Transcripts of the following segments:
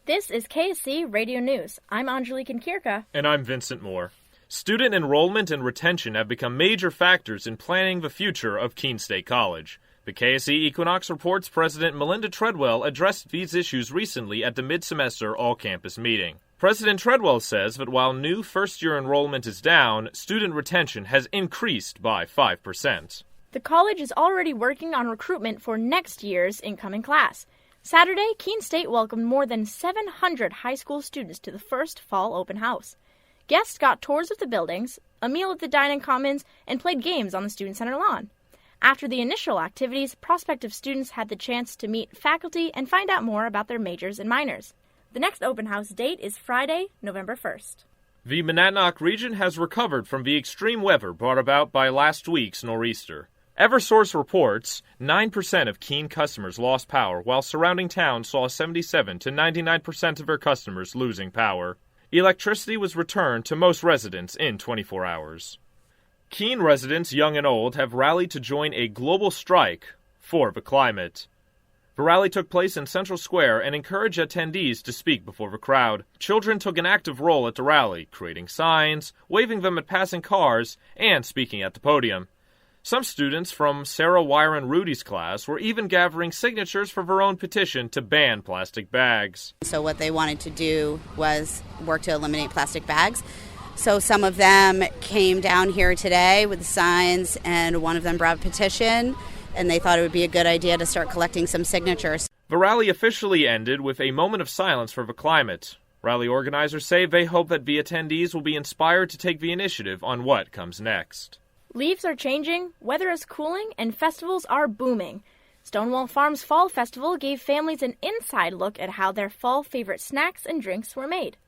This is KSC Radio News. I'm Angelique Nkirka. And I'm Vincent Moore. Student enrollment and retention have become major factors in planning the future of Keene State College. The KSC Equinox Report's President Melinda Treadwell addressed these issues recently at the mid-semester all-campus meeting. President Treadwell says that while new first-year enrollment is down, student retention has increased by 5%. The college is already working on recruitment for next year's incoming class. Saturday, Keene State welcomed more than 700 high school students to the first fall open house. Guests got tours of the buildings, a meal at the dining commons, and played games on the Student Center lawn. After the initial activities, prospective students had the chance to meet faculty and find out more about their majors and minors. The next open house date is Friday, November 1st. The Monadnock region has recovered from the extreme weather brought about by last week's nor'easter. Eversource reports 9% of Keene customers lost power, while surrounding towns saw 77 to 99% of their customers losing power. Electricity was returned to most residents in 24 hours. Keene residents, young and old, have rallied to join a global strike for the climate. The rally took place in Central Square and encouraged attendees to speak before the crowd. Children took an active role at the rally, creating signs, waving them at passing cars, and speaking at the podium. Some students from Sarah, Wire, and Rudy's class were even gathering signatures for their own petition to ban plastic bags. So what they wanted to do was work to eliminate plastic bags. So some of them came down here today with the signs, and one of them brought a petition, and they thought it would be a good idea to start collecting some signatures. The rally officially ended with a moment of silence for the climate. Rally organizers say they hope that the attendees will be inspired to take the initiative on what comes next. Leaves are changing, weather is cooling, and festivals are booming. Stonewall Farms Fall Festival gave families an inside look at how their fall favorite snacks and drinks were made.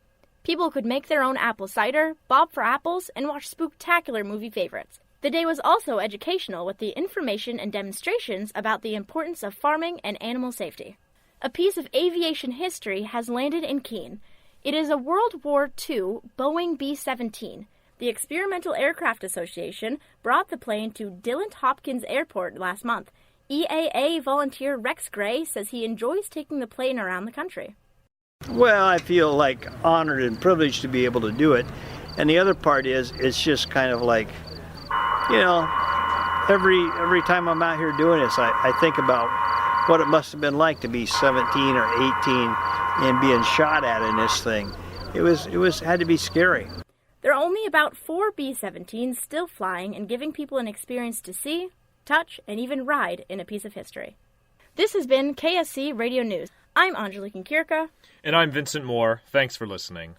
People could make their own apple cider, bob for apples, and watch spooktacular movie favorites. The day was also educational with the information and demonstrations about the importance of farming and animal safety. A piece of aviation history has landed in Keene. It is a World War II Boeing B-17. The Experimental Aircraft Association brought the plane to Dillon Hopkins Airport last month. EAA volunteer Rex Gray says he enjoys taking the plane around the country. Well, I feel like honored and privileged to be able to do it. And the other part is, it's just kind of like, you know, every time I'm out here doing this, I think about what it must have been like to be 17 or 18 and being shot at in this thing. It had to be scary. There are only about 4 B-17s still flying and giving people an experience to see, touch, and even ride in a piece of history. This has been KSC Radio News. I'm Angelique Nkirka. And I'm Vincent Moore. Thanks for listening.